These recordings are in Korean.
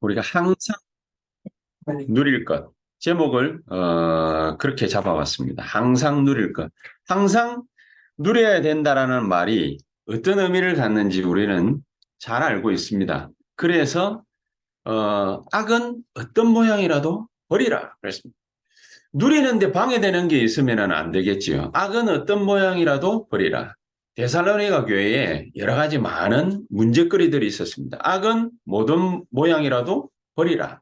우리가 항상 누릴 것. 제목을 그렇게 잡아봤습니다. 항상 누릴 것. 항상 누려야 된다라는 말이 어떤 의미를 갖는지 우리는 잘 알고 있습니다. 그래서 악은 어떤 모양이라도 버리라 그랬습니다. 누리는데 방해되는 게 있으면 안 되겠지요. 악은 어떤 모양이라도 버리라. 데살로니가 교회에 여러 가지 많은 문제거리들이 있었습니다. 악은 모든 모양이라도 버리라.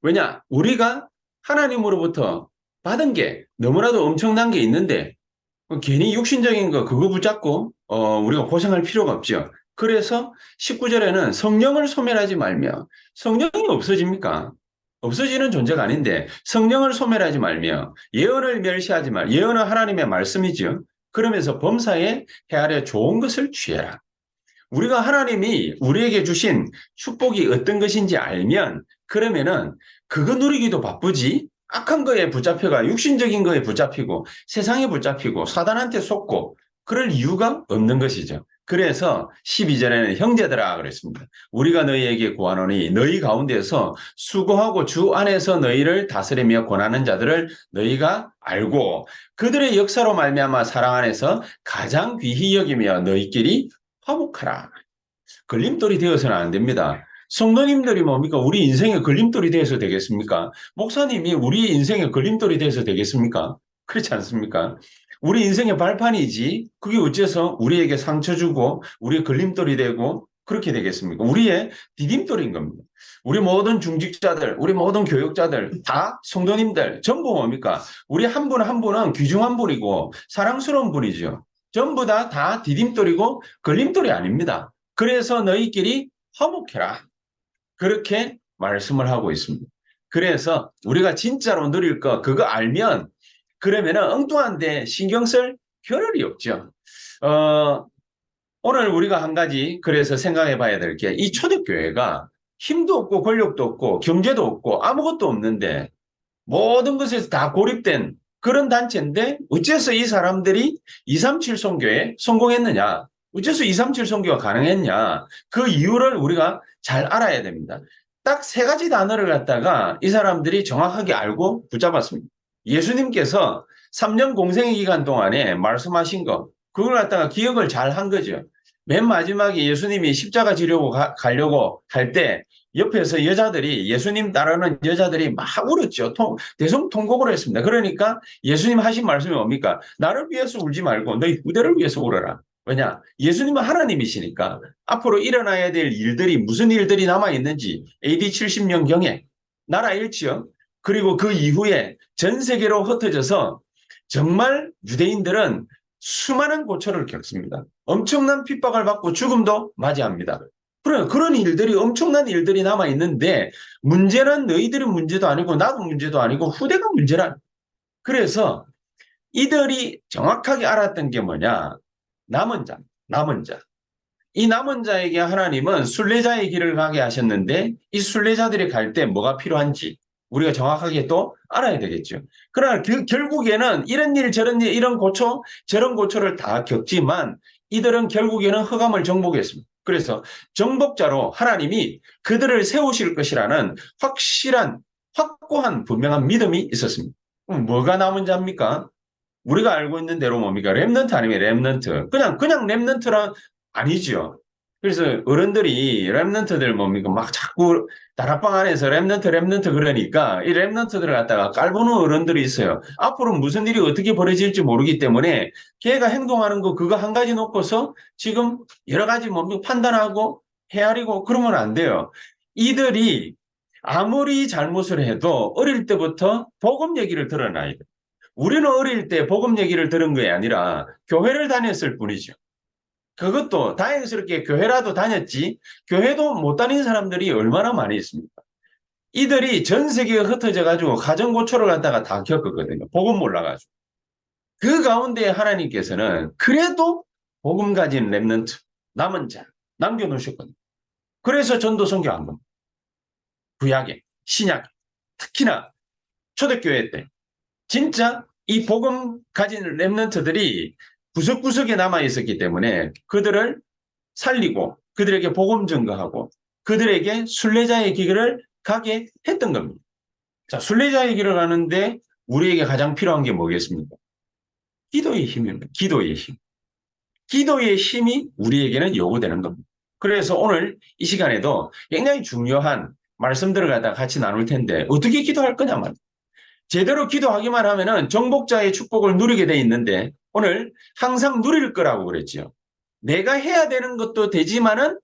왜냐? 우리가 하나님으로부터 받은 게 너무나도 엄청난 게 있는데 괜히 육신적인 거 그거 붙잡고 우리가 고생할 필요가 없죠. 그래서 19절에는 성령을 소멸하지 말며 성령이 없어집니까? 없어지는 존재가 아닌데 성령을 소멸하지 말며 예언을 멸시하지 말. 예언은 하나님의 말씀이죠. 그러면서 범사에 헤아려 좋은 것을 취해라. 우리가 하나님이 우리에게 주신 축복이 어떤 것인지 알면 그러면은 그거 누리기도 바쁘지 악한 거에 붙잡혀가 육신적인 거에 붙잡히고 세상에 붙잡히고 사단한테 속고 그럴 이유가 없는 것이죠. 그래서 12절에는 형제들아 그랬습니다. 우리가 너희에게 구하노니 너희 가운데서 수고하고 주 안에서 너희를 다스리며 권하는 자들을 너희가 알고 그들의 역사로 말미암아 사랑 안에서 가장 귀히 여기며 너희끼리 화목하라. 걸림돌이 되어서는 안 됩니다. 성도님들이 뭡니까? 우리 인생의 걸림돌이 되어서 되겠습니까? 목사님이 우리 인생의 걸림돌이 되어서 되겠습니까? 그렇지 않습니까? 우리 인생의 발판이지. 그게 어째서 우리에게 상처 주고 우리의 걸림돌이 되고 그렇게 되겠습니까? 우리의 디딤돌인 겁니다. 우리 모든 중직자들, 우리 모든 교육자들, 다 성도님들 전부 뭡니까? 우리 한 분 한 분은 귀중한 분이고 사랑스러운 분이죠. 전부 다 디딤돌이고 걸림돌이 아닙니다. 그래서 너희끼리 화목해라. 그렇게 말씀을 하고 있습니다. 그래서 우리가 진짜로 누릴 거 그거 알면 그러면은 엉뚱한데 신경 쓸 겨를이 없죠. 어, 오늘 우리가 한 가지 그래서 생각해 봐야 될 게 이 초대교회가 힘도 없고 권력도 없고 경제도 없고 아무것도 없는데 모든 것에서 다 고립된 그런 단체인데 어째서 이 사람들이 237 선교에 성공했느냐? 어째서 237 선교가 가능했냐? 그 이유를 우리가 잘 알아야 됩니다. 딱 세 가지 단어를 갖다가 이 사람들이 정확하게 알고 붙잡았습니다. 예수님께서 3년 공생의 기간 동안에 말씀하신 거, 그걸 갖다가 기억을 잘 한 거죠. 맨 마지막에 예수님이 십자가 지려고 가려고 할 때 옆에서 여자들이 예수님 따르는 여자들이 막 울었죠. 대성통곡을 했습니다. 그러니까 예수님 하신 말씀이 뭡니까? 나를 위해서 울지 말고 너희 후대를 위해서 울어라. 왜냐? 예수님은 하나님이시니까 앞으로 일어나야 될 일들이 무슨 일들이 남아있는지 AD 70년경에 나라 일치요. 그리고 그 이후에 전 세계로 흩어져서 정말 유대인들은 수많은 고초를 겪습니다. 엄청난 핍박을 받고 죽음도 맞이합니다. 그런 일들이 엄청난 일들이 남아 있는데 문제는 너희들의 문제도 아니고 나도 문제도 아니고 후대가 문제란. 그래서 이들이 정확하게 알았던 게 뭐냐? 남은 자, 남은 자. 이 남은 자에게 하나님은 순례자의 길을 가게 하셨는데 이 순례자들이 갈 때 뭐가 필요한지 우리가 정확하게 또 알아야 되겠죠. 그러나 결국에는 이런 일 저런 일 이런 고초 저런 고초를 다 겪지만 이들은 결국에는 흑암을 정복했습니다. 그래서 정복자로 하나님이 그들을 세우실 것이라는 확실한 확고한 분명한 믿음이 있었습니다. 그럼 뭐가 남은 자입니까? 우리가 알고 있는 대로 뭡니까? 랩넌트 아니면 랩넌트. 그냥 랩넌트란 아니죠. 그래서 어른들이 랩넌트들 뭡니까? 막 자꾸 다락방 안에서 랩넌트 그러니까 이 랩넌트들을 갖다가 깔보는 어른들이 있어요. 앞으로 무슨 일이 어떻게 벌어질지 모르기 때문에 걔가 행동하는 거 그거 한 가지 놓고서 지금 여러 가지 뭡니까? 판단하고 헤아리고 그러면 안 돼요. 이들이 아무리 잘못을 해도 어릴 때부터 복음 얘기를 들어놔야 돼. 우리는 어릴 때 복음 얘기를 들은 게 아니라 교회를 다녔을 뿐이죠. 그것도 다행스럽게 교회라도 다녔지 교회도 못 다닌 사람들이 얼마나 많이 있습니까? 이들이 전 세계에 흩어져 가지고 가정 고초를 갖다가 다 겪었거든요. 복음 몰라가지고. 그 가운데 하나님께서는 그래도 복음 가진 렘넌트 남은 자 남겨놓으셨거든요. 그래서 전도 선교한 겁니다. 구약에 신약에 특히나 초대교회 때 진짜 이 복음 가진 렘넌트들이 구석구석에 남아 있었기 때문에 그들을 살리고 그들에게 복음 증거하고 그들에게 순례자의 길을 가게 했던 겁니다. 자, 순례자의 길을 가는데 우리에게 가장 필요한 게 뭐겠습니까? 기도의 힘입니다. 기도의 힘. 기도의 힘이 우리에게는 요구되는 겁니다. 그래서 오늘 이 시간에도 굉장히 중요한 말씀들을 갖다가 같이 나눌 텐데 어떻게 기도할 거냐 말이에요. 제대로 기도하기만 하면은 정복자의 축복을 누리게 돼 있는데 오늘 항상 누릴 거라고 그랬죠. 내가 해야 되는 것도 되지만은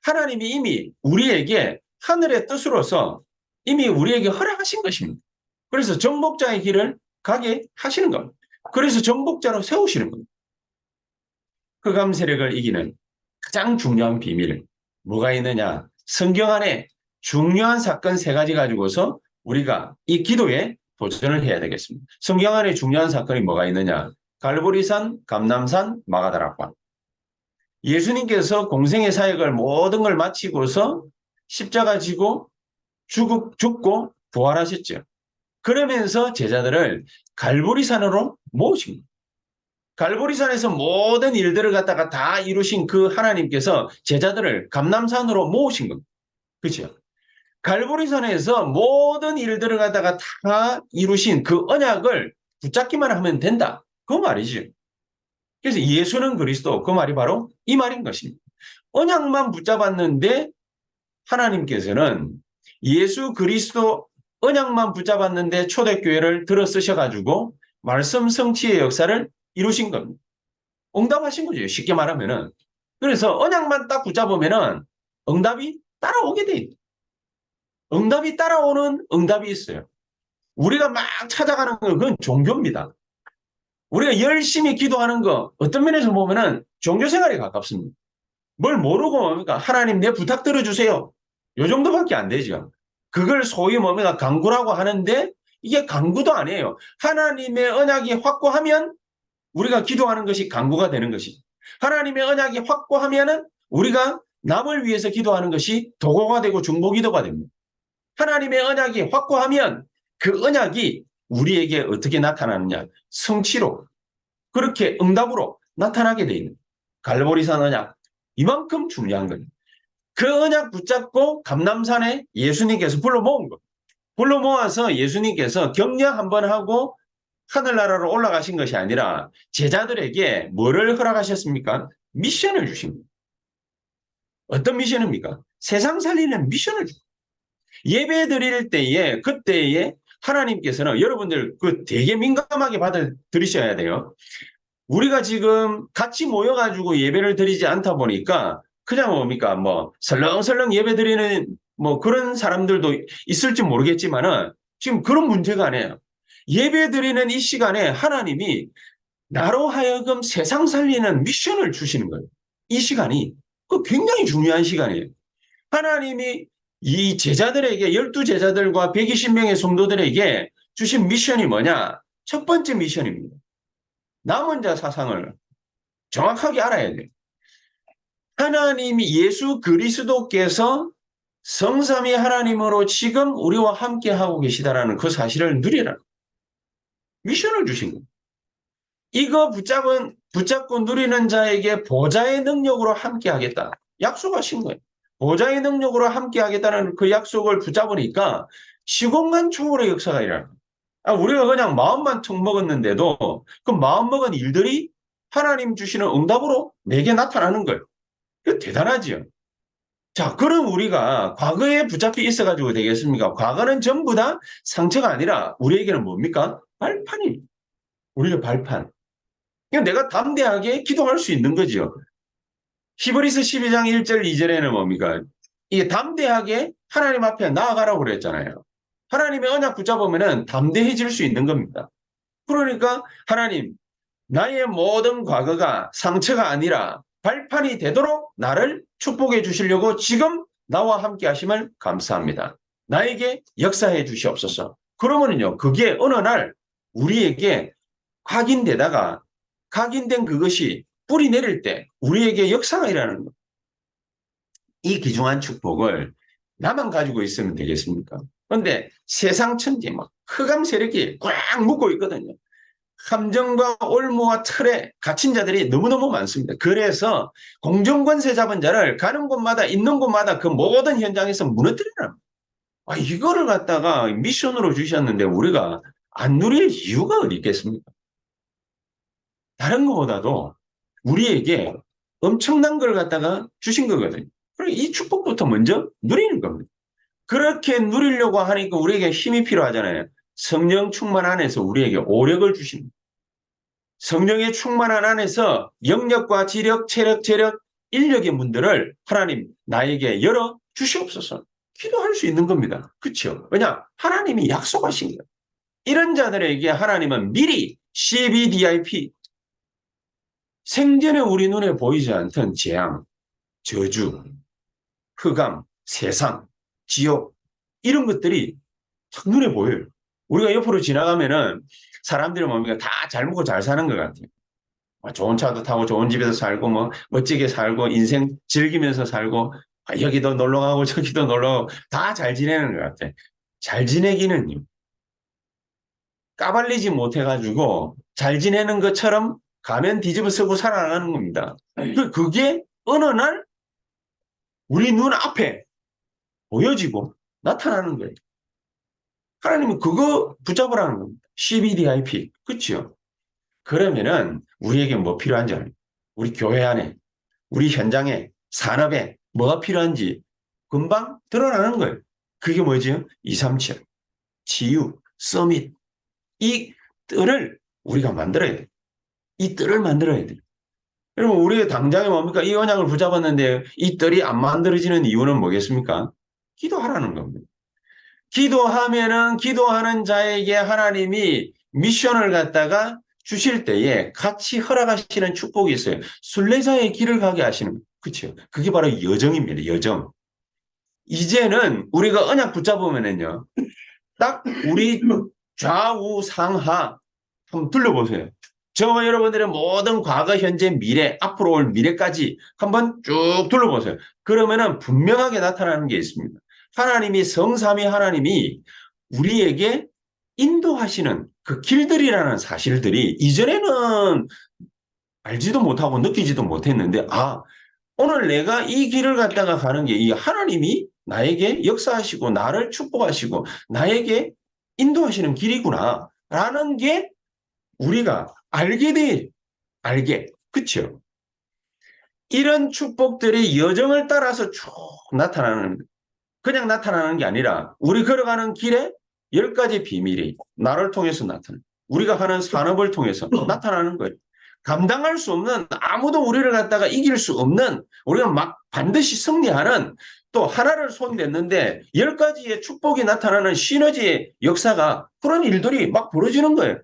하나님이 이미 우리에게 하늘의 뜻으로서 이미 우리에게 허락하신 것입니다. 그래서 정복자의 길을 가게 하시는 겁니다. 그래서 정복자로 세우시는 겁니다. 흑암 세력을 이기는 가장 중요한 비밀 뭐가 있느냐? 성경 안에 중요한 사건 세 가지 가지고서 우리가 이 기도에 도전을 해야 되겠습니다. 성경 안에 중요한 사건이 뭐가 있느냐? 갈보리산, 감람산, 마가다락방. 예수님께서 공생의 사역을 모든 걸 마치고서 십자가 지고 죽고 부활하셨죠. 그러면서 제자들을 갈보리산으로 모으신 거예요. 갈보리산에서 모든 일들을 갖다가 다 이루신 그 하나님께서 제자들을 감람산으로 모으신 겁니다. 그렇죠? 갈보리산에서 모든 일들을 갖다가 다 이루신 그 언약을 붙잡기만 하면 된다. 그 말이죠. 그래서 예수는 그리스도, 그 말이 바로 이 말인 것입니다. 언약만 붙잡았는데 하나님께서는 예수 그리스도 언약만 붙잡았는데 초대교회를 들어 쓰셔가지고 말씀 성취의 역사를 이루신 겁니다. 응답하신 거죠. 쉽게 말하면은. 그래서 언약만 딱 붙잡으면은 응답이 따라오게 돼 있다. 응답이 따라오는 응답이 있어요. 우리가 막 찾아가는 건 그건 종교입니다. 우리가 열심히 기도하는 거 어떤 면에서 보면은 종교 생활에 가깝습니다. 뭘 모르고 뭡니까? 하나님 내 부탁 들어주세요. 요 정도밖에 안 되죠. 그걸 소위 뭡니까? 간구라고 하는데 이게 간구도 아니에요. 하나님의 언약이 확고하면 우리가 기도하는 것이 간구가 되는 것이죠. 하나님의 언약이 확고하면은 우리가 남을 위해서 기도하는 것이 도구가 되고 중보기도가 됩니다. 하나님의 언약이 확고하면 그 언약이 우리에게 어떻게 나타나느냐? 성취로 그렇게 응답으로 나타나게 돼 있는 갈보리산 언약 이만큼 중요한 거예요. 그 언약 붙잡고 감람산에 예수님께서 불러 모은 거. 불러 모아서 예수님께서 격려 한번 하고 하늘나라로 올라가신 것이 아니라 제자들에게 뭐를 허락하셨습니까? 미션을 주십니다. 어떤 미션입니까? 세상 살리는 미션을 줍니다. 예배 드릴 때에 그때에 하나님께서는 여러분들 그 되게 민감하게 받아들이셔야 돼요. 우리가 지금 같이 모여가지고 예배를 드리지 않다 보니까 그냥 뭡니까 뭐 설렁설렁 예배 드리는 뭐 그런 사람들도 있을지 모르겠지만은 지금 그런 문제가 아니에요. 예배 드리는 이 시간에 하나님이 나로 하여금 세상 살리는 미션을 주시는 거예요. 이 시간이 그 굉장히 중요한 시간이에요. 하나님이 이 제자들에게 12제자들과 120명의 성도들에게 주신 미션이 뭐냐? 첫 번째 미션입니다. 남은 자 사상을 정확하게 알아야 돼요. 하나님이 예수 그리스도께서 성삼위 하나님으로 지금 우리와 함께 하고 계시다라는 그 사실을 누리라. 미션을 주신 거예요. 이거 붙잡고 누리는 자에게 보좌의 능력으로 함께 하겠다. 약속하신 거예요. 보좌의 능력으로 함께 하겠다는 그 약속을 붙잡으니까 시공간 초월의 역사가 일어나요. 우리가 그냥 마음만 턱 먹었는데도 그 마음 먹은 일들이 하나님 주시는 응답으로 내게 나타나는 거예요. 그 대단하지요. 자, 그럼 우리가 과거에 붙잡혀 있어가지고 되겠습니까? 과거는 전부 다 상처가 아니라 우리에게는 뭡니까? 발판입니다. 우리의 발판. 내가 담대하게 기도할 수 있는 거죠. 히브리서 12장 1절 2절에는 뭡니까? 이게 담대하게 하나님 앞에 나아가라고 그랬잖아요. 하나님의 언약 붙잡으면 담대해질 수 있는 겁니다. 그러니까 하나님, 나의 모든 과거가 상처가 아니라 발판이 되도록 나를 축복해 주시려고 지금 나와 함께 하심을 감사합니다. 나에게 역사해 주시옵소서. 그러면요, 그게 어느 날 우리에게 각인되다가 각인된 그것이 뿌리 내릴 때 우리에게 역사가 일어나는 거예요. 이 귀중한 축복을 나만 가지고 있으면 되겠습니까? 그런데 세상 천지 막 흑암 세력이 꽉 묶고 있거든요. 함정과 올무와 틀에 갇힌 자들이 너무너무 많습니다. 그래서 공정권세 잡은 자를 가는 곳마다 있는 곳마다 그 모든 현장에서 무너뜨리라. 이거를 갖다가 미션으로 주셨는데 우리가 안 누릴 이유가 어디 있겠습니까? 다른 것보다도 우리에게 엄청난 걸 갖다가 주신 거거든요. 그리고 이 축복부터 먼저 누리는 겁니다. 그렇게 누리려고 하니까 우리에게 힘이 필요하잖아요. 성령 충만 안에서 우리에게 오력을 주십니다. 성령의 충만한 안에서 영력과 지력, 체력, 재력, 인력의 문들을 하나님 나에게 열어 주시옵소서. 기도할 수 있는 겁니다. 그렇죠? 왜냐? 하나님이 약속하신 거예요. 이런 자들에게 하나님은 미리 CBDIP, 생전에 우리 눈에 보이지 않던 재앙, 저주, 흑암, 세상, 지옥 이런 것들이 딱 눈에 보여요. 우리가 옆으로 지나가면은 사람들이 뭡니까? 다 잘 먹고 잘 사는 것 같아요. 좋은 차도 타고 좋은 집에서 살고 뭐 멋지게 살고 인생 즐기면서 살고 여기도 놀러 가고 저기도 놀러 가고 다 잘 지내는 것 같아요. 잘 지내기는요. 까발리지 못해가지고 잘 지내는 것처럼 가면 뒤집어 쓰고 살아나가는 겁니다. 그게 어느 날 우리 눈 앞에 보여지고 나타나는 거예요. 하나님은 그거 붙잡으라는 겁니다. CBDIP. 그렇죠? 그러면은 우리에게 뭐 필요한지 알아요. 우리 교회 안에, 우리 현장에, 산업에 뭐가 필요한지 금방 드러나는 거예요. 그게 뭐죠? 237, 치유, 서밋. 이 뜰을 우리가 만들어야 돼요. 이 뜰을 만들어야 돼요. 여러분, 우리의 당장에 뭡니까? 이 언약을 붙잡았는데 이 뜰이 안 만들어지는 이유는 뭐겠습니까? 기도하라는 겁니다. 기도하면은 기도하는 자에게 하나님이 미션을 갖다가 주실 때에 같이 허락하시는 축복이 있어요. 순례자의 길을 가게 하시는, 그렇죠? 그게 바로 여정입니다. 여정. 이제는 우리가 언약 붙잡으면은요, 딱 우리 좌우 상하 한번 둘러보세요. 저와 여러분들의 모든 과거, 현재, 미래, 앞으로 올 미래까지 한번 쭉 둘러보세요. 그러면은 분명하게 나타나는 게 있습니다. 하나님이 성삼위 하나님이 우리에게 인도하시는 그 길들이라는 사실들이 이전에는 알지도 못하고 느끼지도 못했는데, 오늘 내가 이 길을 갖다가 가는 게 이 하나님이 나에게 역사하시고 나를 축복하시고 나에게 인도하시는 길이구나 라는 게 우리가 알게. 그쵸? 이런 축복들이 여정을 따라서 쭉 나타나는, 그냥 나타나는 게 아니라 우리 걸어가는 길에 10가지 비밀이 나를 통해서 나타나는, 우리가 하는 산업을 통해서 나타나는 거예요. 감당할 수 없는, 아무도 우리를 갖다가 이길 수 없는, 우리가 막 반드시 승리하는, 또 하나를 손댔는데 10가지의 축복이 나타나는 시너지의 역사가, 그런 일들이 막 벌어지는 거예요.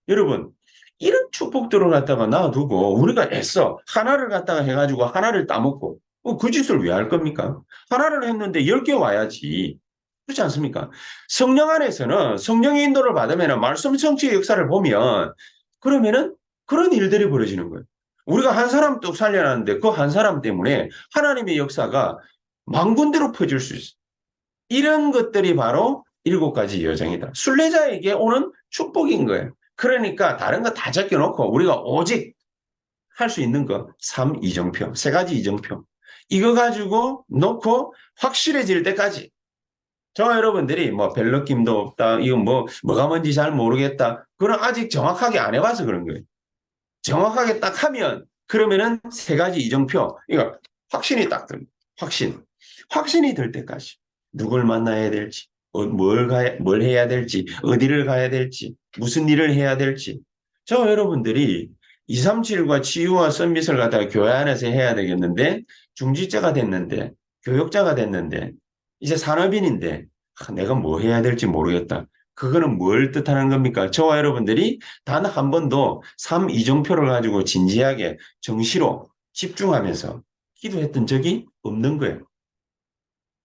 여러분, 이런 축복들을 갖다가 놔두고 우리가 애써 하나를 갖다가 해가지고 하나를 따먹고 그 짓을 왜 할 겁니까? 하나를 했는데 10개 와야지. 그렇지 않습니까? 성령 안에서는 성령의 인도를 받으면 말씀 성취의 역사를 보면 그러면은 그런 일들이 벌어지는 거예요. 우리가 한 사람 뚝 살려놨는데 그 한 사람 때문에 하나님의 역사가 만군대로 퍼질 수 있어요. 이런 것들이 바로 7가지 여정이다. 순례자에게 오는 축복인 거예요. 그러니까 다른 거 다 제껴놓고 우리가 오직 할 수 있는 거 3이정표, 3가지 이정표. 이거 가지고 놓고 확실해질 때까지. 저와 여러분들이 뭐 별 느낌도 없다, 이건 뭐가 뭔지 잘 모르겠다, 그건 아직 정확하게 안 해봐서 그런 거예요. 정확하게 딱 하면 그러면은 3가지 이정표, 이거 확신이 딱 듭니다. 확신이 들 때까지 누굴 만나야 될지, 뭘 해야 될지, 어디를 가야 될지, 무슨 일을 해야 될지. 저 여러분들이 237과 치유와 썸밋을 갖다가 교회 안에서 해야 되겠는데, 중지자가 됐는데, 교역자가 됐는데, 이제 산업인인데 내가 뭐 해야 될지 모르겠다. 그거는 뭘 뜻하는 겁니까? 저와 여러분들이 단 한 번도 3이정표를 가지고 진지하게 정시로 집중하면서 기도했던 적이 없는 거예요.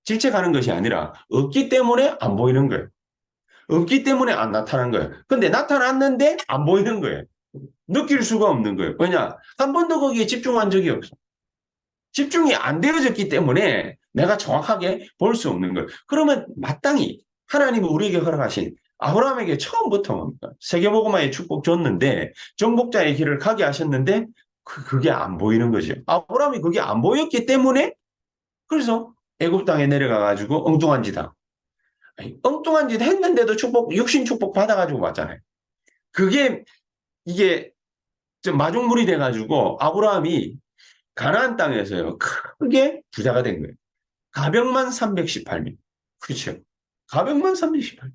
질책하는 것이 아니라 없기 때문에 안 보이는 거예요. 없기 때문에 안 나타난 거예요. 근데 나타났는데 안 보이는 거예요. 느낄 수가 없는 거예요. 왜냐? 한 번도 거기에 집중한 적이 없어. 집중이 안 되어졌기 때문에 내가 정확하게 볼 수 없는 거예요. 그러면 마땅히 하나님이 우리에게 허락하신 아브라함에게 처음부터 뭡니까? 세계복음화의 축복 줬는데 정복자의 길을 가게 하셨는데 그게 안 보이는 거죠. 아브라함이 그게 안 보였기 때문에 그래서 애굽 땅에 내려가 가지고 엉뚱한 짓 하고 아니, 엉뚱한 짓 했는데도 축복 육신 축복 받아가지고 왔잖아요. 그게 이게 좀 마중물이 돼가지고 아브라함이 가나안 땅에서요 크게 부자가 된 거예요. 가병만 318명. 그렇죠. 가병만 318명.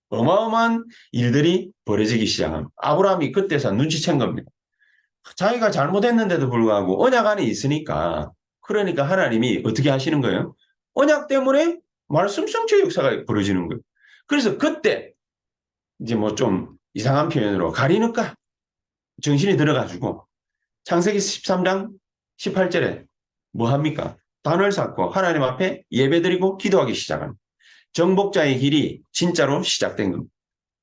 어마어마한 일들이 벌어지기 시작합니다. 아브라함이 그때서 눈치챈 겁니다. 자기가 잘못했는데도 불구하고 언약 안에 있으니까 그러니까 하나님이 어떻게 하시는 거예요? 언약 때문에 말씀 성취 역사가 벌어지는 거예요. 그래서 그때 이제 뭐 좀 이상한 표현으로 가리니까 정신이 들어가지고 창세기 13장 18절에 뭐 합니까? 단을 쌓고 하나님 앞에 예배드리고 기도하기 시작합니다. 정복자의 길이 진짜로 시작된 겁니다.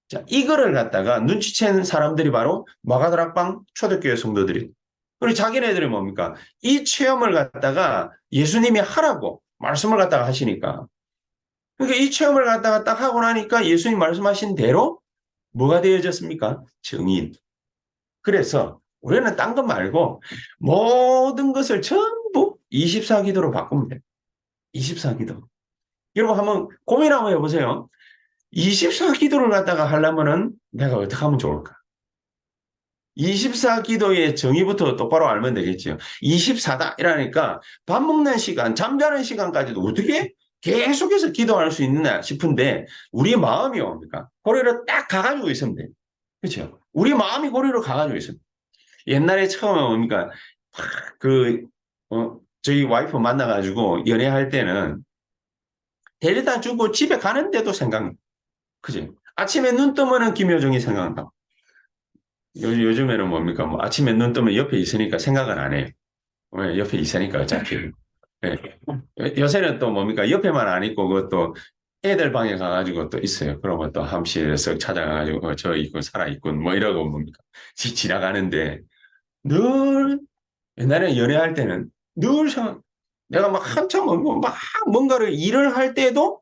자, 이거를 갖다가 눈치채는 사람들이 바로 마가다락방 초대교회 성도들이. 그리고 자기네들이 뭡니까? 이 체험을 갖다가 예수님이 하라고 말씀을 갖다가 하시니까. 그러니까 이 체험을 갖다가 딱 하고 나니까 예수님 말씀하신 대로 뭐가 되어졌습니까? 증인. 그래서 우리는 딴 거 말고 모든 것을 전부 24기도로 바꾸면 돼. 24기도. 여러분 한번 고민 한번 해보세요. 24기도를 갖다가 하려면은 내가 어떻게 하면 좋을까? 24기도의 정의부터 똑바로 알면 되겠죠. 24다 이러니까 밥 먹는 시간, 잠자는 시간까지도 어떻게 계속해서 기도할 수 있느냐 싶은데 우리 마음이 뭡니까? 고리로 딱 가가지고 있으면 돼요. 그렇죠? 우리 마음이 고리로 가가지고 있어요. 옛날에 처음에 뭡니까? 그, 저희 와이프 만나가지고 연애할 때는 데려다 주고 집에 가는데도 생각나. 그지? 아침에 눈 뜨면은 김효정이 생각나. 요즘에는 뭡니까? 뭐 아침에 눈 뜨면 옆에 있으니까 생각은 안 해요. 왜? 옆에 있으니까 어차피. 예. 요새는 또 뭡니까? 옆에만 안 있고 그것도 애들 방에 가가지고 또 있어요. 그러면 또 함실에서 찾아가가지고 저 있고 살아 있군 뭐 이러고 뭡니까? 지나가는데 늘 옛날에 연애할 때는 늘 생각, 내가 막 한참 막 뭔가를 일을 할 때도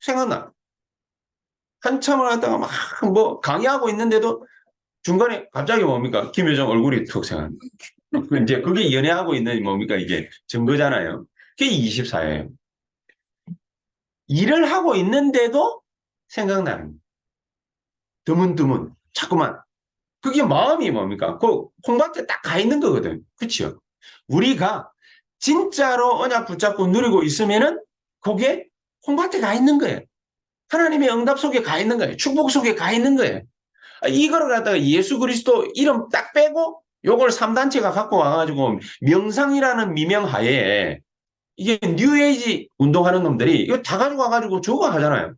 생각나. 한참을 하다가 막 뭐 강의하고 있는데도 중간에 갑자기 뭡니까? 김효정 얼굴이 툭 생각나. 이제 그게 연애하고 있는 뭡니까? 이게 증거잖아요. 그게 24예요. 일을 하고 있는데도 생각나는. 드문드문. 자꾸만. 그게 마음이 뭡니까? 그 콩밭에 딱 가 있는 거거든. 그렇죠? 우리가 진짜로 언약 붙잡고 누리고 있으면은 그게 콩밭에 가 있는 거예요. 하나님의 응답 속에 가 있는 거예요. 축복 속에 가 있는 거예요. 이거를 갖다가 예수 그리스도 이름 딱 빼고 요걸 3단체가 갖고 와가지고 명상이라는 미명하에 이게 뉴에이지 운동하는 놈들이 이거 다 가지고 와가지고 저거 하잖아요.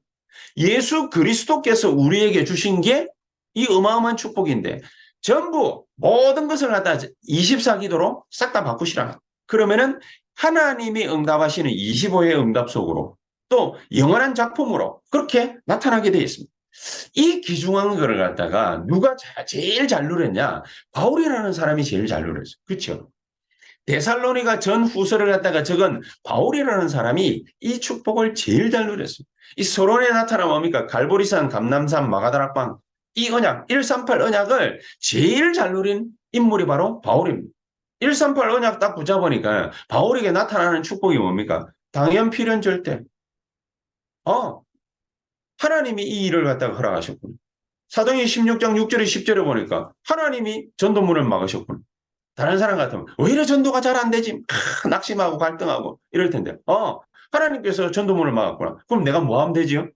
예수 그리스도께서 우리에게 주신 게 이 어마어마한 축복인데 전부 모든 것을 갖다 24기도로 싹 다 바꾸시라. 그러면은 하나님이 응답하시는 25의 응답 속으로 또 영원한 작품으로 그렇게 나타나게 되어 있습니다. 이 귀중한 거를 갖다가 누가 제일 잘 누렸냐? 바울이라는 사람이 제일 잘 누렸어요. 그렇죠? 데살로니가 전 후서를 갖다가 적은 바울이라는 사람이 이 축복을 제일 잘 누렸어요. 이 서론에 나타나 뭡니까? 갈보리산, 감남산, 마가다락방 이 언약, 138 언약을 제일 잘 누린 인물이 바로 바울입니다. 138 언약 딱 붙잡으니까 바울에게 나타나는 축복이 뭡니까? 당연 필연 절대. 하나님이 이 일을 갖다가 허락하셨군요. 사도행전 16장 6절에 10절에 보니까 하나님이 전도문을 막으셨군요. 다른 사람 같으면 오히려 전도가 잘 안 되지. 낙심하고 갈등하고 이럴 텐데. 하나님께서 전도문을 막았구나. 그럼 내가 뭐 하면 되지요?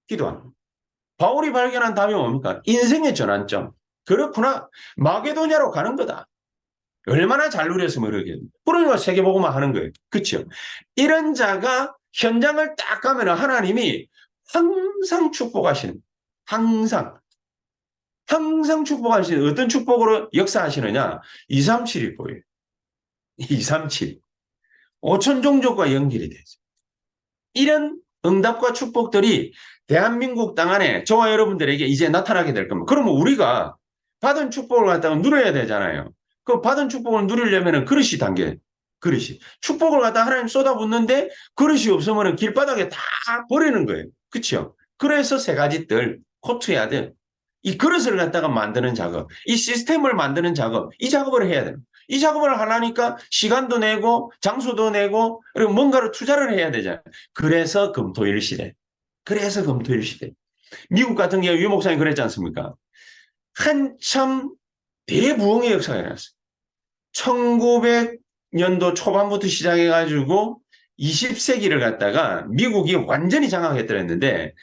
기도하는. 바울이 발견한 답이 뭡니까? 인생의 전환점. 그렇구나. 마게도냐로 가는 거다. 얼마나 잘 누렸으면 그러겠습니까? 그러니까 세계복음화 하는 거예요. 그렇죠? 이런 자가 현장을 딱 가면 하나님이 항상 축복하시는, 항상 축복하시는 어떤 축복으로 역사하시느냐? 237이 보여요. 237. 5천 종족과 연결이 되죠. 이런 응답과 축복들이 대한민국 땅 안에 저와 여러분들에게 이제 나타나게 될 겁니다. 그러면 우리가 받은 축복을 갖다가 누려야 되잖아요. 그 받은 축복을 누리려면 그릇이 단계, 그릇이. 축복을 갖다 하나님 쏟아붓는데 그릇이 없으면 길바닥에 다 버리는 거예요. 그렇죠? 그래서 세 가지 뜰. 코트해야 돼. 이 그릇을 갖다가 만드는 작업, 이 시스템을 만드는 작업, 이 작업을 해야 돼요. 이 작업을 하려니까 시간도 내고 장소도 내고 그리고 뭔가를 투자를 해야 되잖아요. 그래서 금토일 시대. 그래서 금토일 시대. 미국 같은 경우 유 목사님 그랬지 않습니까? 한참 대부흥의 역사가 일어났어요. 1900년도 초반부터 시작해가지고 20세기를 갖다가 미국이 완전히 장악했더랬는데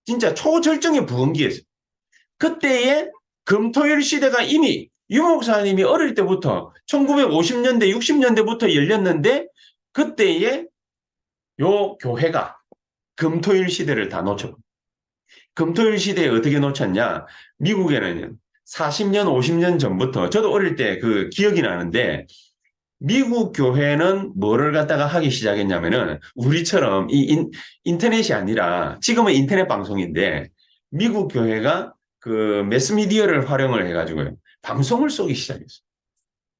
진짜 초절정의 부흥기였어요. 그때의 금토일 시대가 이미 유 목사님이 어릴 때부터 1950년대, 60년대부터 열렸는데 그때의 요 교회가 금토일 시대를 다 놓쳐. 금토일 시대에 어떻게 놓쳤냐? 미국에는 40년, 50년 전부터 저도 어릴 때 그 기억이 나는데 미국 교회는 뭐를 갖다가 하기 시작했냐면은 우리처럼 이 인터넷이 아니라 지금은 인터넷 방송인데 미국 교회가 그 매스미디어를 활용을 해가지고요. 방송을 쏘기 시작했어요.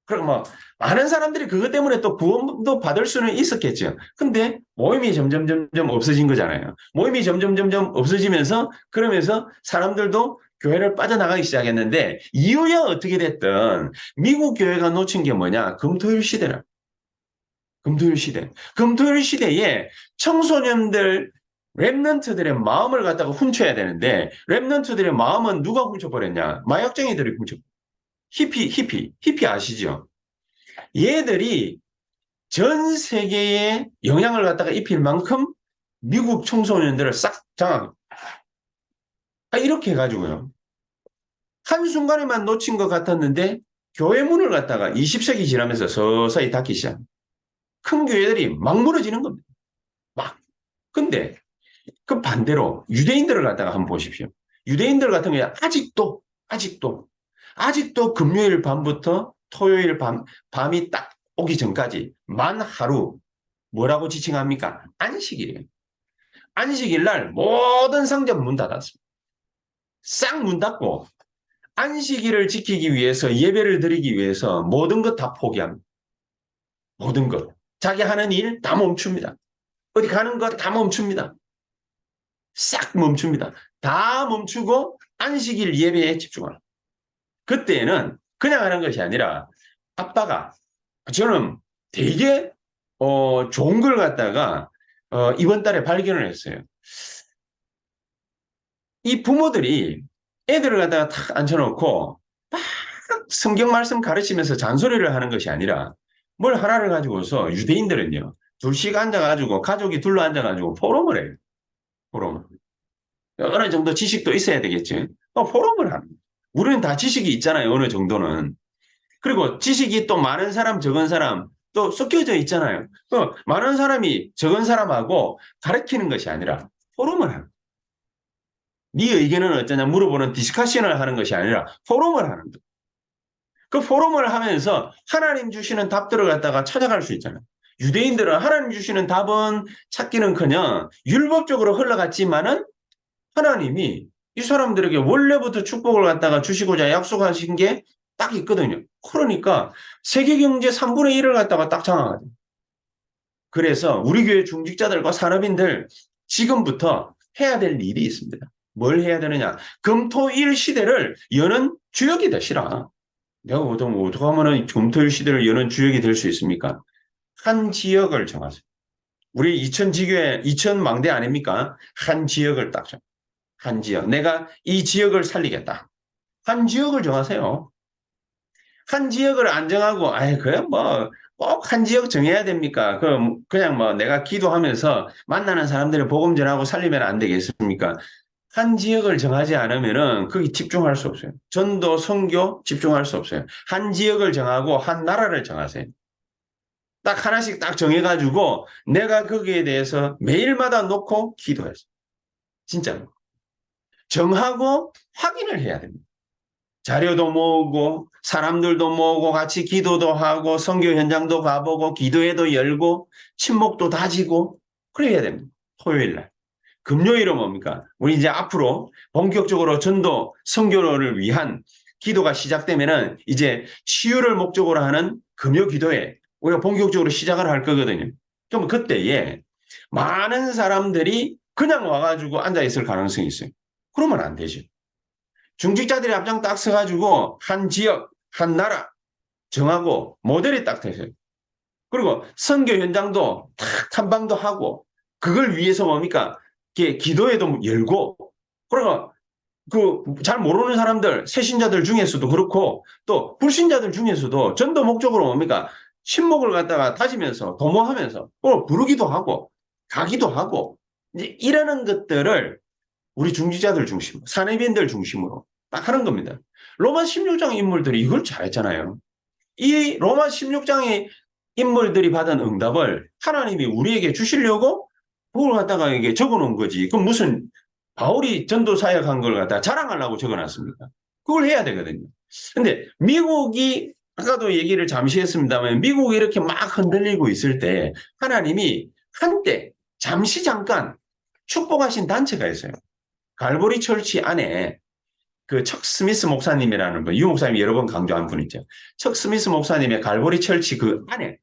그리고 뭐 많은 사람들이 그것 때문에 또 구원도 받을 수는 있었겠죠. 근데 모임이 점점 없어진 거잖아요. 모임이 점점 없어지면서 그러면서 사람들도 교회를 빠져나가기 시작했는데 이유야 어떻게 됐든 미국 교회가 놓친 게 뭐냐? 금토일 시대라. 금토일 시대. 금토일 시대에 청소년들 랩런트들의 마음을 갖다가 훔쳐야 되는데 랩런트들의 마음은 누가 훔쳐버렸냐? 마약쟁이들이 훔쳐. 히피 아시죠? 얘들이 전 세계에 영향을 갖다가 입힐 만큼 미국 청소년들을 싹 장악. 이렇게 해가지고요. 한순간에만 놓친 것 같았는데 교회 문을 갖다가 20세기 지나면서 서서히 닫기 시작. 큰 교회들이 막 무너지는 겁니다. 막. 근데 그 반대로 유대인들을 갖다가 한번 보십시오. 유대인들 같은 경우에 아직도 금요일 밤부터 토요일 밤이 딱 오기 전까지 만 하루 뭐라고 지칭합니까? 안식일이에요. 안식일 날 모든 상점 문 닫았습니다. 싹 문 닫고 안식일을 지키기 위해서 예배를 드리기 위해서 모든 것 다 포기합니다. 모든 것. 자기 하는 일 다 멈춥니다. 어디 가는 것 다 멈춥니다. 싹 멈춥니다. 다 멈추고 안식일 예배에 집중합니다. 그때는 그냥 하는 것이 아니라 아빠가 저는 되게 좋은 걸 갖다가 이번 달에 발견을 했어요. 이 부모들이 애들을 갖다가 탁 앉혀놓고 막 성경 말씀 가르치면서 잔소리를 하는 것이 아니라 뭘 하나를 가지고서 유대인들은요. 둘씩 앉아가지고 가족이 둘러 앉아가지고 포럼을 해요. 포럼. 어느 정도 지식도 있어야 되겠지. 포럼을 합니다. 우리는 다 지식이 있잖아요. 어느 정도는. 그리고 지식이 또 많은 사람, 적은 사람 또 섞여져 있잖아요. 많은 사람이 적은 사람하고 가르치는 것이 아니라 포럼을 합니다. 네 의견은 어쩌냐 물어보는 디스커션을 하는 것이 아니라 포럼을 하는 거예요. 그 포럼을 하면서 하나님 주시는 답들을 갖다가 찾아갈 수 있잖아요. 유대인들은 하나님 주시는 답은 찾기는커녕 율법적으로 흘러갔지만은 하나님이 이 사람들에게 원래부터 축복을 갖다가 주시고자 약속하신 게 딱 있거든요. 그러니까 세계경제 3분의 1을 갖다가 딱 장악하죠. 그래서 우리 교회 중직자들과 산업인들 지금부터 해야 될 일이 있습니다. 뭘 해야 되느냐? 금토일 시대를 여는 주역이 되시라. 내가 어떻게 하면 금토일 시대를 여는 주역이 될 수 있습니까? 한 지역을 정하세요. 우리 이천 망대 아닙니까? 한 지역을 딱 정하세요. 한 지역. 내가 이 지역을 살리겠다. 한 지역을 정하세요. 한 지역을 안 정하고, 그냥 뭐, 꼭 한 지역 정해야 됩니까? 그냥 뭐 내가 기도하면서 만나는 사람들을 복음 전하고 살리면 안 되겠습니까? 한 지역을 정하지 않으면은 거기 집중할 수 없어요. 전도, 선교 집중할 수 없어요. 한 지역을 정하고 한 나라를 정하세요. 딱 하나씩 딱 정해가지고 내가 거기에 대해서 매일마다 놓고 기도했어요. 진짜. 정하고 확인을 해야 됩니다. 자료도 모으고 사람들도 모으고 같이 기도도 하고 선교 현장도 가보고 기도회도 열고 친목도 다지고 그래야 됩니다. 토요일 날. 금요일은 뭡니까? 우리 이제 앞으로 본격적으로 전도 선교를 위한 기도가 시작되면은 이제 치유를 목적으로 하는 금요 기도회 우리가 본격적으로 시작을 할 거거든요. 그럼 그때에 많은 사람들이 그냥 와가지고 앉아 있을 가능성이 있어요. 그러면 안 되죠. 중직자들이 앞장 딱 서가지고 한 지역, 한 나라 정하고 모델이 딱 되세요. 그리고 선교 현장도 탁 탐방도 하고 그걸 위해서 뭡니까? 기도회도 열고 그리고 그 잘 모르는 사람들, 새신자들 중에서도 그렇고 또 불신자들 중에서도 전도 목적으로 뭡니까? 신목을 갖다가 다지면서 도모하면서 부르기도 하고 가기도 하고 이제 이러는 것들을 우리 중지자들 중심으로 사내빈들 중심으로 딱 하는 겁니다. 로마 16장 인물들이 이걸 잘했잖아요. 이 로마 16장의 인물들이 받은 응답을 하나님이 우리에게 주시려고 그걸 갖다가 이게 적어 놓은 거지. 그럼 무슨 바울이 전도 사역한 걸 갖다가 자랑하려고 적어 놨습니까? 그걸 해야 되거든요. 근데 미국이 아까도 얘기를 잠시 했습니다만 미국이 이렇게 막 흔들리고 있을 때 하나님이 한때 잠시 잠깐 축복하신 단체가 있어요. 갈보리 철치 안에 그 척 스미스 목사님이라는 분, 유 목사님이 여러 번 강조한 분 있죠. 척 스미스 목사님의 갈보리 철치 그 안에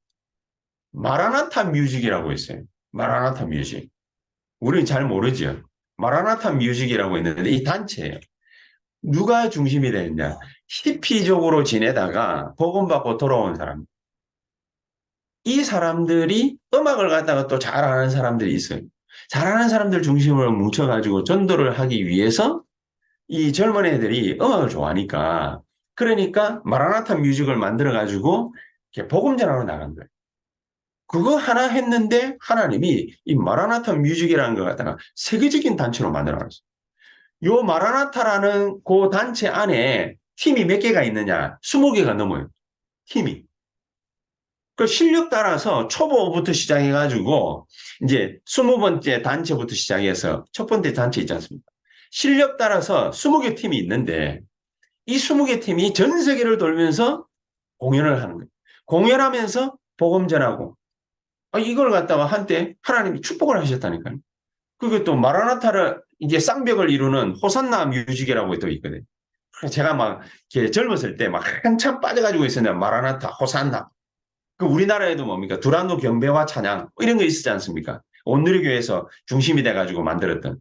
마라나타 뮤직이라고 있어요. 마라나타 뮤직. 우리는 잘 모르죠. 마라나타 뮤직이라고 있는데 이 단체예요. 누가 중심이 되느냐? 히피족으로 지내다가 복음받고 돌아온 사람. 이 사람들이 음악을 갖다가 또 잘하는 사람들이 있어요. 잘하는 사람들 중심으로 뭉쳐가지고 전도를 하기 위해서 이 젊은 애들이 음악을 좋아하니까 그러니까 마라나타 뮤직을 만들어가지고 복음 전하러 나간 거예요. 그거 하나 했는데 하나님이 이 마라나타 뮤직이라는 걸 갖다가 세계적인 단체로 만들어놨어요. 요 마라나타라는 그 단체 안에 팀이 몇 개가 있느냐? 20개가 넘어요. 팀이. 그 실력 따라서 초보부터 시작해가지고 이제 20번째 단체부터 시작해서 첫 번째 단체 있지 않습니까? 실력 따라서 20개 팀이 있는데 이 20개 팀이 전 세계를 돌면서 공연을 하는 거예요. 공연하면서 복음 전하고 이걸 갖다가 한때 하나님이 축복을 하셨다니까요. 그게 또 마라나타를 이제 쌍벽을 이루는 호산나 뮤직이라고 또 있거든요. 제가 막 젊었을 때 막 한참 빠져가지고 있었는데 마라나타, 호산나. 그 우리나라에도 뭡니까? 두란노 경배와 찬양 이런 거 있었지 않습니까? 온누리교회에서 중심이 돼가지고 만들었던.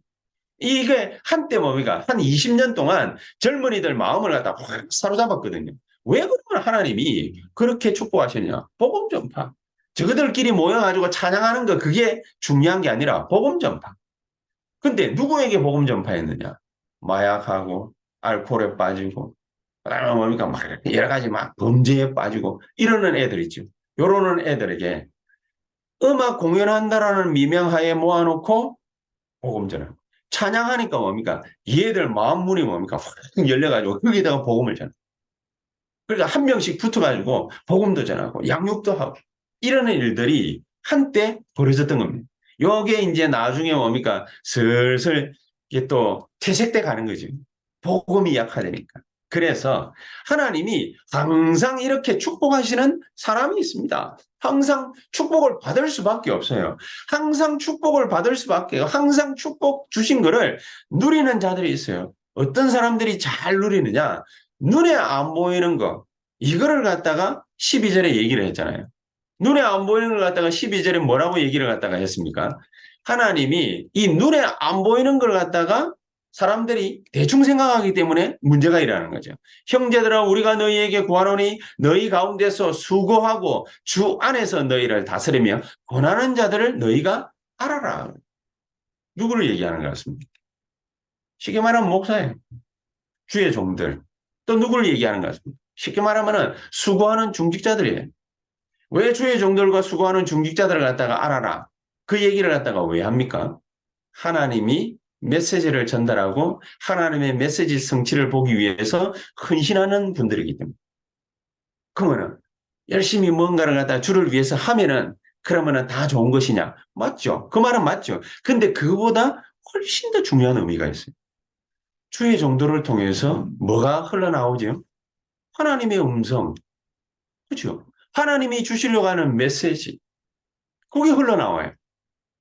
이게 한때 뭡니까? 한 20년 동안 젊은이들 마음을 갖다 확 사로잡았거든요. 왜 그러면 하나님이 그렇게 축복하셨냐? 복음 전파. 저그들끼리 모여가지고 찬양하는 거 그게 중요한 게 아니라 복음 전파. 근데 누구에게 복음 전파했느냐? 마약하고 알코올에 빠지고 그다음에 뭡니까? 막 여러 가지 막 범죄에 빠지고 이러는 애들 있죠. 요러는 애들에게 음악 공연한다라는 미명하에 모아놓고 복음 전해. 찬양하니까 뭡니까? 얘들 마음 문이 뭡니까? 확 열려가지고 거기다가 복음을 전해. 그러니까 한 명씩 붙어가지고 복음도 전하고 양육도 하고 이러는 일들이 한때 벌어졌던 겁니다. 요게 이제 나중에 뭡니까? 슬슬 이게 또 퇴색돼 가는 거죠. 복음이 약화되니까. 그래서 하나님이 항상 이렇게 축복하시는 사람이 있습니다. 항상 축복을 받을 수밖에 없어요. 항상 축복을 받을 수밖에 없어요. 항상 축복 주신 거를 누리는 자들이 있어요. 어떤 사람들이 잘 누리느냐? 눈에 안 보이는 거, 이거를 갖다가 12절에 얘기를 했잖아요. 눈에 안 보이는 걸 갖다가 12절에 뭐라고 얘기를 갖다가 했습니까? 하나님이 이 눈에 안 보이는 걸 갖다가 사람들이 대충 생각하기 때문에 문제가 일어나는 거죠. 형제들아 우리가 너희에게 구하노니 너희 가운데서 수고하고 주 안에서 너희를 다스리며 고난하는 자들을 너희가 알아라. 누구를 얘기하는 것 같습니까? 쉽게 말하면 목사예요. 주의 종들. 또 누구를 얘기하는 것 같습니까? 쉽게 말하면 수고하는 중직자들이에요. 왜 주의 종들과 수고하는 중직자들을 갖다가 알아라. 그 얘기를 갖다가 왜 합니까? 하나님이 메시지를 전달하고 하나님의 메시지 성취를 보기 위해서 헌신하는 분들이기 때문에. 그러면은 열심히 뭔가를 갖다가 주를 위해서 하면은 그러면은 다 좋은 것이냐? 맞죠. 그 말은 맞죠. 근데 그거보다 훨씬 더 중요한 의미가 있어요. 주의 종도를 통해서 뭐가 흘러나오죠? 하나님의 음성. 그렇죠. 하나님이 주시려고 하는 메시지. 그게 흘러나와요.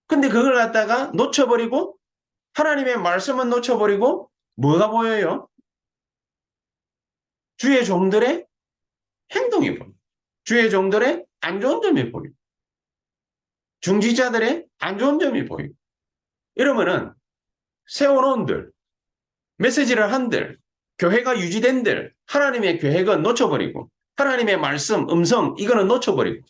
근데 그걸 갖다가 놓쳐버리고 하나님의 말씀은 놓쳐버리고 뭐가 보여요? 주의 종들의 행동이 보여요. 주의 종들의 안 좋은 점이 보여요. 중지자들의 안 좋은 점이 보여요. 이러면은 세워놓은들 메시지를 한들, 교회가 유지된들, 하나님의 계획은 놓쳐버리고, 하나님의 말씀, 음성, 이거는 놓쳐버리고,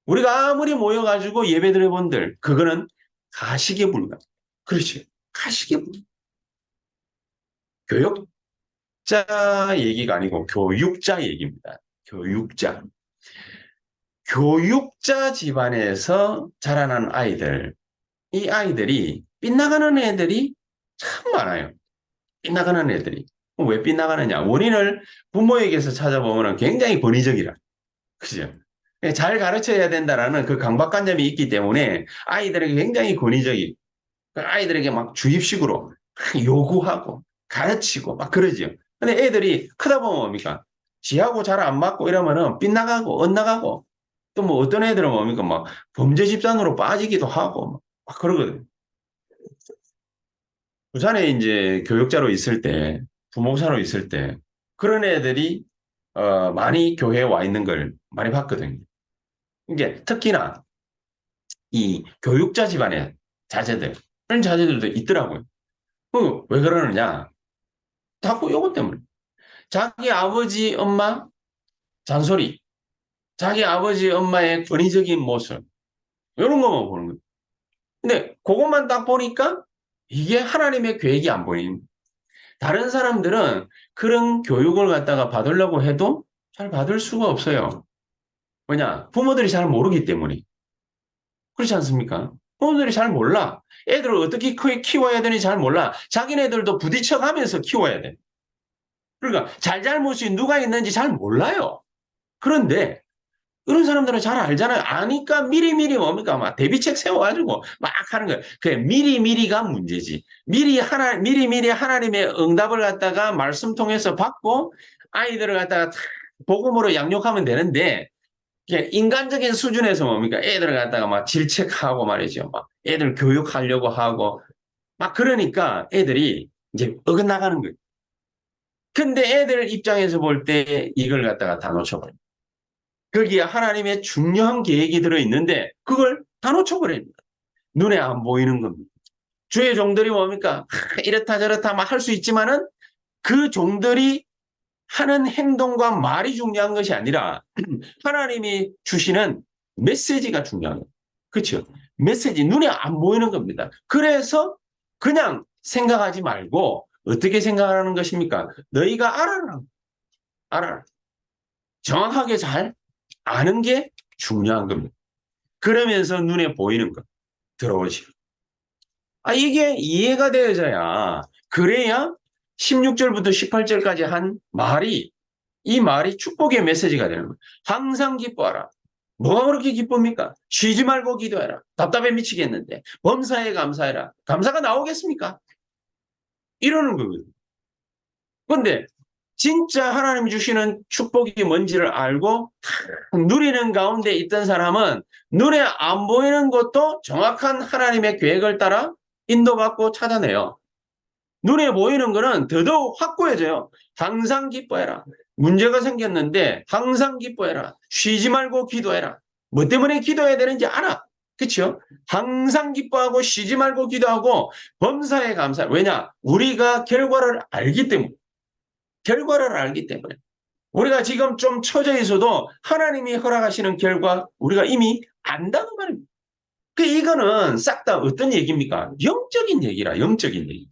우리가 아무리 모여가지고 예배 드려본들, 그거는 가시게 불가. 그렇지. 가시게 불가. 교육자 얘기가 아니고 교육자 얘기입니다. 교육자. 교육자 집안에서 자라난 아이들, 이 아이들이 빗나가는 애들이 참 많아요. 빗나가는 애들이. 왜 빗나가느냐? 원인을 부모에게서 찾아보면 굉장히 권위적이라. 그죠? 잘 가르쳐야 된다라는 그 강박관념이 있기 때문에 아이들에게 굉장히 권위적이, 아이들에게 막 주입식으로 요구하고 가르치고 막 그러죠. 근데 애들이 크다 보면 뭡니까? 지하고 잘 안 맞고 이러면은 빗나가고 엇나가고 또 뭐 어떤 애들은 뭡니까? 막 범죄 집단으로 빠지기도 하고 막 그러거든요. 부산에 이제 교육자로 있을 때, 부목사로 있을 때 그런 애들이 많이 교회에 와 있는 걸 많이 봤거든요. 이게 특히나 이 교육자 집안의 자제들, 그런 자제들도 있더라고요. 왜 그러느냐? 자꾸 요것 때문에. 자기 아버지, 엄마 잔소리, 자기 아버지, 엄마의 권위적인 모습, 이런 것만 보는 거예요. 근데 그것만 딱 보니까 이게 하나님의 계획이 안 보이는. 다른 사람들은 그런 교육을 갖다가 받으려고 해도 잘 받을 수가 없어요. 왜냐? 부모들이 잘 모르기 때문에. 그렇지 않습니까? 부모들이 잘 몰라. 애들을 어떻게 키워야 되는지 잘 몰라. 자기네들도 부딪혀가면서 키워야 돼. 그러니까 잘잘못이 누가 있는지 잘 몰라요. 그런데 이런 사람들은 잘 알잖아요. 아니까 미리미리 뭡니까? 막 대비책 세워가지고 막 하는 거예요. 그게 미리미리가 문제지. 미리미리 하나님의 응답을 갖다가 말씀 통해서 받고 아이들을 갖다가 복음으로 양육하면 되는데 인간적인 수준에서 뭡니까? 애들을 갖다가 막 질책하고 말이죠. 막 애들 교육하려고 하고 막 그러니까 애들이 이제 어긋나가는 거예요. 근데 애들 입장에서 볼 때 이걸 갖다가 다 놓쳐버려요. 거기에 하나님의 중요한 계획이 들어있는데 그걸 다 놓쳐버립니다. 눈에 안 보이는 겁니다. 주의 종들이 뭡니까? 이렇다 저렇다 막 할 수 있지만은 그 종들이 하는 행동과 말이 중요한 것이 아니라 하나님이 주시는 메시지가 중요한 거예요. 그렇죠? 메시지 눈에 안 보이는 겁니다. 그래서 그냥 생각하지 말고 어떻게 생각하는 것입니까? 너희가 알아라. 알아라. 정확하게 잘 아는 게 중요한 겁니다. 그러면서 눈에 보이는 것 들어오지. 이게 이해가 되어져야 그래야 16절부터 18절까지 한 말이 이 말이 축복의 메시지가 되는 거예요. 항상 기뻐하라. 뭐가 그렇게 기쁩니까? 쉬지 말고 기도해라. 답답해 미치겠는데. 범사에 감사해라. 감사가 나오겠습니까? 이러는 거거든요. 그런데 진짜 하나님 주시는 축복이 뭔지를 알고 누리는 가운데 있던 사람은 눈에 안 보이는 것도 정확한 하나님의 계획을 따라 인도받고 찾아내요. 눈에 보이는 거는 더더욱 확고해져요. 항상 기뻐해라. 문제가 생겼는데 항상 기뻐해라. 쉬지 말고 기도해라. 뭐 때문에 기도해야 되는지 알아. 그렇죠? 항상 기뻐하고 쉬지 말고 기도하고 범사에 감사. 왜냐? 우리가 결과를 알기 때문에. 결과를 알기 때문에. 우리가 지금 좀 처져 있어도 하나님이 허락하시는 결과 우리가 이미 안다는 말입니다. 이거는 싹 다 어떤 얘기입니까? 영적인 얘기라, 영적인 얘기.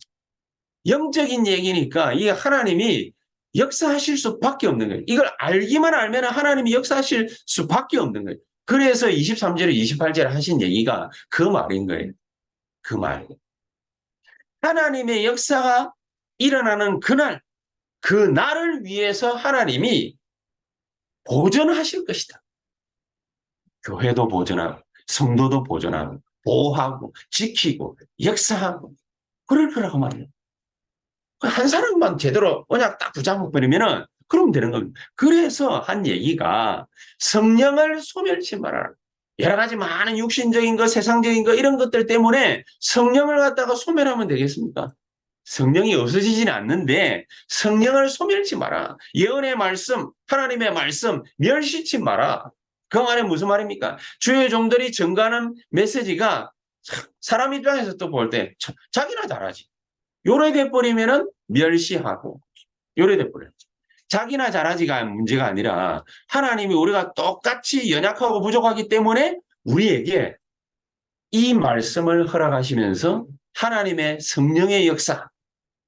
영적인 얘기니까 이 하나님이 역사하실 수밖에 없는 거예요. 이걸 알기만 알면 하나님이 역사하실 수밖에 없는 거예요. 그래서 23절에 28절에 하신 얘기가 그 말인 거예요. 그 말. 하나님의 역사가 일어나는 그날, 그 날을 위해서 하나님이 보존하실 것이다. 교회도 보존하고 성도도 보존하고 보호하고 지키고 역사하고 그럴 거라고 말이에요. 한 사람만 제대로 언약 딱 붙잡고 버리면은 그러면 되는 겁니다. 그래서 한 얘기가 성령을 소멸치 말아라. 여러 가지 많은 육신적인 것, 세상적인 것 이런 것들 때문에 성령을 갖다가 소멸하면 되겠습니까? 성령이 없어지지는 않는데 성령을 소멸치 마라. 예언의 말씀, 하나님의 말씀 멸시치 마라. 그 말은 무슨 말입니까? 주의 종들이 전가하는 메시지가 사람 입장에서 또 볼 때 자기나 잘하지. 요래돼 버리면은 멸시하고 요래돼 버려요. 자기나 잘하지가 문제가 아니라 하나님이 우리가 똑같이 연약하고 부족하기 때문에 우리에게 이 말씀을 허락하시면서 하나님의 성령의 역사,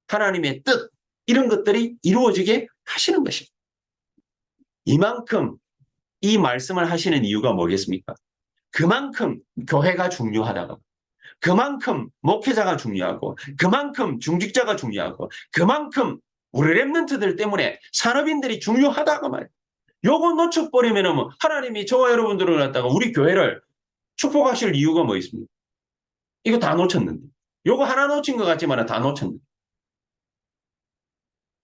하나님의 뜻 이런 것들이 이루어지게 하시는 것입니다. 이만큼 이 말씀을 하시는 이유가 뭐겠습니까? 그만큼 교회가 중요하다고. 그만큼 목회자가 중요하고 그만큼 중직자가 중요하고 그만큼 우리 랩런트들 때문에 산업인들이 중요하다고 말이에요. 요거 놓쳐버리면 뭐 하나님이 저와 여러분들을 갖다가 우리 교회를 축복하실 이유가 뭐 있습니까? 이거 다 놓쳤는데. 요거 하나 놓친 것 같지만 다 놓쳤는데.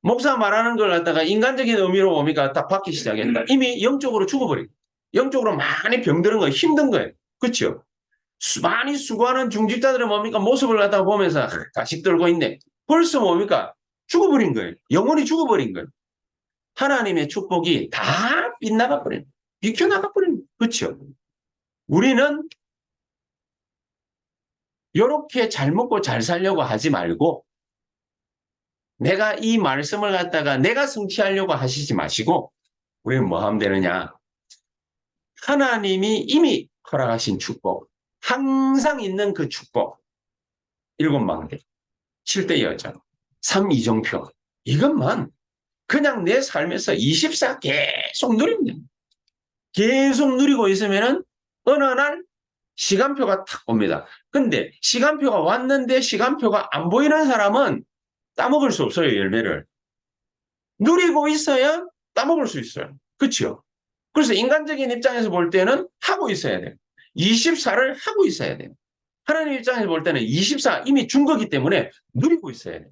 목사 말하는 걸 갖다가 인간적인 의미로 뭡니까? 딱 받기 시작했다. 이미 영적으로 죽어버린 거예요. 영적으로 많이 병드는 거예요. 힘든 거예요. 그렇죠? 많이 수고하는 중직자들은 뭡니까? 모습을 갖다가 보면서 가식 들고 있네. 벌써 뭡니까? 죽어버린 거예요. 영혼이 죽어버린 거예요. 하나님의 축복이 다 빗나가 버린 거예요. 비켜나가 버린 거예요. 그렇죠? 우리는 이렇게 잘 먹고 잘 살려고 하지 말고 내가 이 말씀을 갖다가 내가 성취하려고 하시지 마시고 우리는 뭐 하면 되느냐? 하나님이 이미 허락하신 축복, 항상 있는 그 축복, 7망대, 7대 여정, 3이정표 이것만 그냥 내 삶에서 24 계속 누리면 됩니다. 계속 누리고 있으면은 어느 날 시간표가 탁 옵니다. 근데 시간표가 왔는데 시간표가 안 보이는 사람은 따먹을 수 없어요, 열매를. 누리고 있어야 따먹을 수 있어요. 그렇죠? 그래서 인간적인 입장에서 볼 때는 하고 있어야 돼요. 24를 하고 있어야 돼요. 하나님 입장에서 볼 때는 24 이미 준 거기 때문에 누리고 있어야 돼요.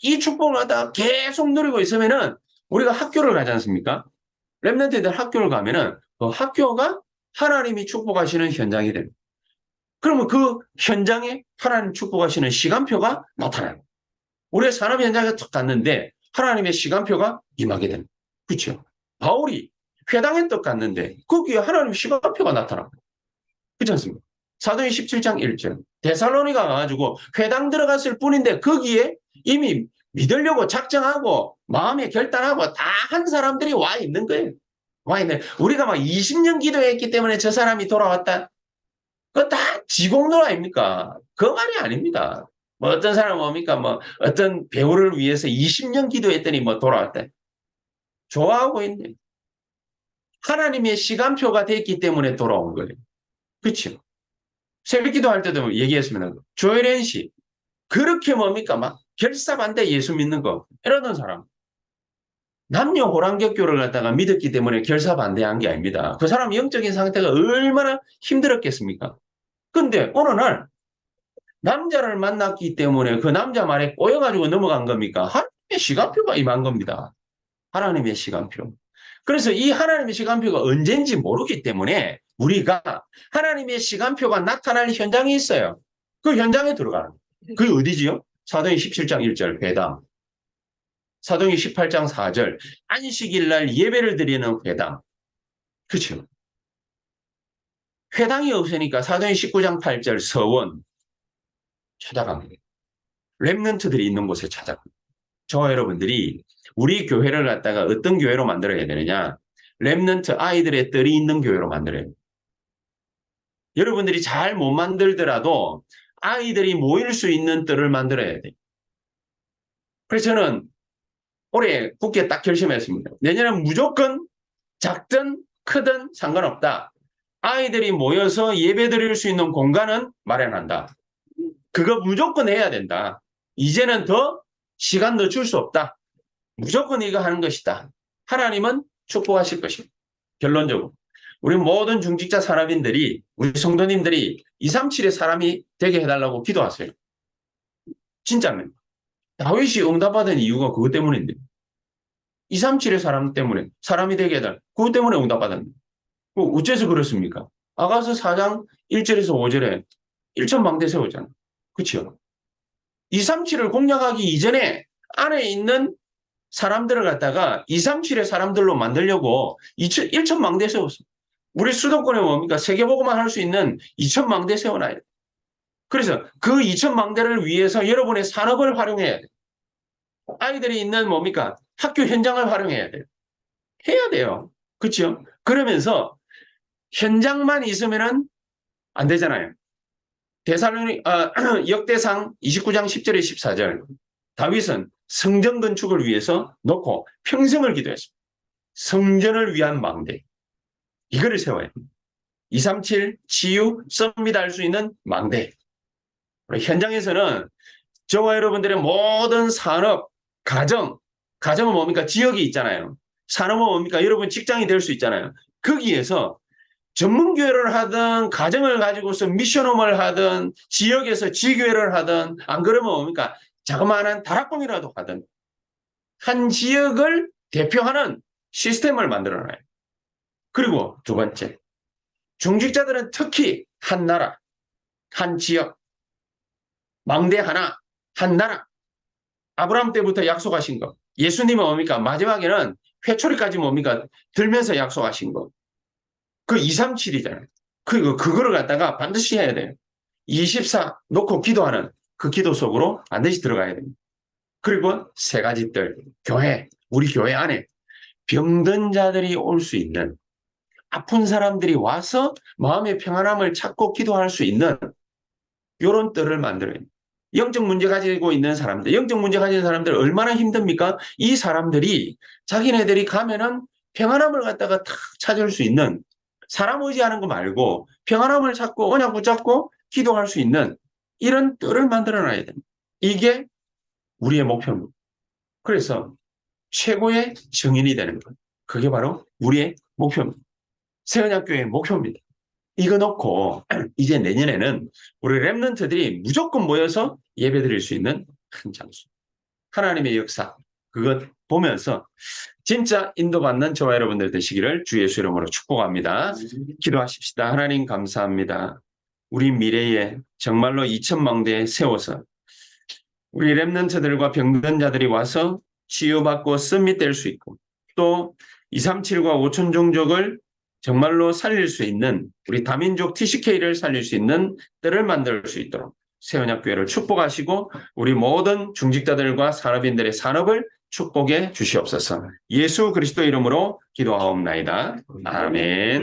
이 축복을 갖다가 계속 누리고 있으면은 우리가 학교를 가지 않습니까? 렘넌트들 학교를 가면은 그 학교가 하나님이 축복하시는 현장이 됩니다. 그러면 그 현장에 하나님 축복하시는 시간표가 나타나요. 우리의 산업 현장에 탁 갔는데 하나님의 시간표가 임하게 됩니다. 그렇죠? 바울이 회당에 떡 갔는데 거기에 하나님 시간표가 나타나고 그렇지 않습니까? 사도행 17장 1절 데살로니가 가가지고 회당 들어갔을 뿐인데 거기에 이미 믿으려고 작정하고 마음에 결단하고 다 한 사람들이 와 있는 거예요. 와 있는 우리가 막 20년 기도했기 때문에 저 사람이 돌아왔다. 그거 다 지공론 아닙니까? 그 말이 아닙니다. 뭐 어떤 사람 뭡니까? 뭐 어떤 배우를 위해서 20년 기도했더니 뭐 돌아왔다. 좋아하고 있네. 하나님의 시간표가 됐기 때문에 돌아온 거예요. 그렇죠? 새벽기도 할 때도 얘기했습니다. 조혜련 씨 그렇게 뭡니까? 막 결사반대 예수 믿는 거 이러던 사람. 남녀 호랑객교를 갖다가 믿었기 때문에 결사반대한 게 아닙니다. 그 사람 영적인 상태가 얼마나 힘들었겠습니까? 근데 어느 날 남자를 만났기 때문에 그 남자 말에 꼬여가지고 넘어간 겁니까? 하나님의 시간표가 임한 겁니다. 하나님의 시간표. 그래서 이 하나님의 시간표가 언제인지 모르기 때문에 우리가 하나님의 시간표가 나타날 현장이 있어요. 그 현장에 들어가는 거예요. 그게 어디지요? 사도행 17장 1절 회당. 사도행 18장 4절 안식일 날 예배를 드리는 회당. 그렇죠? 회당이 없으니까 사도행 19장 8절 서원 찾아갑니다. 렘넌트들이 있는 곳에 찾아갑니다. 저와 여러분들이 우리 교회를 갖다가 어떤 교회로 만들어야 되느냐? 렘넌트 아이들의 뜰이 있는 교회로 만들어야 돼요. 여러분들이 잘 못 만들더라도 아이들이 모일 수 있는 뜰을 만들어야 돼요. 그래서 저는 올해 굳게 딱 결심했습니다. 내년엔 무조건 작든 크든 상관없다. 아이들이 모여서 예배 드릴 수 있는 공간은 마련한다. 그거 무조건 해야 된다. 이제는 더 시간 늦출 수 없다. 무조건 이거 하는 것이다. 하나님은 축복하실 것입니다. 결론적으로. 우리 모든 중직자 산업인들이 우리 성도님들이 237의 사람이 되게 해달라고 기도하세요. 진짜입니다. 다윗이 응답받은 이유가 그것 때문인데 237의 사람 때문에 사람이 되게 해달라. 그것 때문에 응답받았는데 어째서 그렇습니까? 아가서 4장 1절에서 5절에 1천망대 세우잖아. 그렇죠? 237을 공략하기 이전에 안에 있는 사람들을 갖다가 237의 사람들로 만들려고 1천망대 세웠어. 우리 수도권에 뭡니까? 세계보고만 할 수 있는 2천망대 세워놔야 돼. 그래서 그 2,000망대를 위해서 여러분의 산업을 활용해야 돼요. 아이들이 있는 뭡니까? 학교 현장을 활용해야 돼요. 해야 돼요. 그렇죠? 그러면서 현장만 있으면은 안 되잖아요. 역대상 29장 10절에 14절. 다윗은 성전 건축을 위해서 놓고 평생을 기도했습니다. 성전을 위한 망대. 이거를 세워야 됩니다. 237 치유 썸밋 할 수 있는 망대. 현장에서는 저와 여러분들의 모든 산업, 가정은 뭡니까? 지역이 있잖아요. 산업은 뭡니까? 여러분 직장이 될 수 있잖아요. 거기에서 전문교회를 하든 가정을 가지고서 미션홈을 하든 지역에서 지교회를 하든 안 그러면 뭡니까? 자그마한 다락방이라도 하든 한 지역을 대표하는 시스템을 만들어놔요. 그리고 두 번째, 중직자들은 특히 한 나라, 한 지역, 망대 하나, 한 나라. 아브라함 때부터 약속하신 거. 예수님은 뭡니까? 마지막에는 회초리까지 뭡니까? 들면서 약속하신 거. 그 237이잖아요. 그거를 갖다가 반드시 해야 돼요. 24 놓고 기도하는 그 기도 속으로 반드시 들어가야 됩니다. 그리고 세 가지 들, 우리 교회 안에 병든 자들이 올 수 있는, 아픈 사람들이 와서 마음의 평안함을 찾고 기도할 수 있는 이런 뜰을 만들어요. 영적 문제 가지고 있는 사람들, 영적 문제 가진 사람들 얼마나 힘듭니까? 이 사람들이 자기네들이 가면은 평안함을 갖다가 탁 찾을 수 있는, 사람 의지하는 거 말고 평안함을 찾고 언약 붙잡고 기도할 수 있는 이런 뜰을 만들어놔야 됩니다. 이게 우리의 목표입니다. 그래서 최고의 증인이 되는 것. 그게 바로 우리의 목표입니다. 세언약교회의 목표입니다. 이거 놓고 이제 내년에는 우리 랩런트들이 무조건 모여서 예배드릴 수 있는 큰 장소. 하나님의 역사. 그것 보면서 진짜 인도받는 저와 여러분들 되시기를 주 예수 이름으로 축복합니다. 기도하십시다. 하나님 감사합니다. 우리 미래에 정말로 2,000망대에 세워서 우리 랩런트들과 병든 자들이 와서 치유받고 썸밋될 수 있고 또 237과 5천 종족을 정말로 살릴 수 있는 우리 다민족 TCK를 살릴 수 있는 뜰을 만들 수 있도록 세언약교회를 축복하시고 우리 모든 중직자들과 산업인들의 산업을 축복해 주시옵소서. 예수 그리스도 이름으로 기도하옵나이다. 아멘.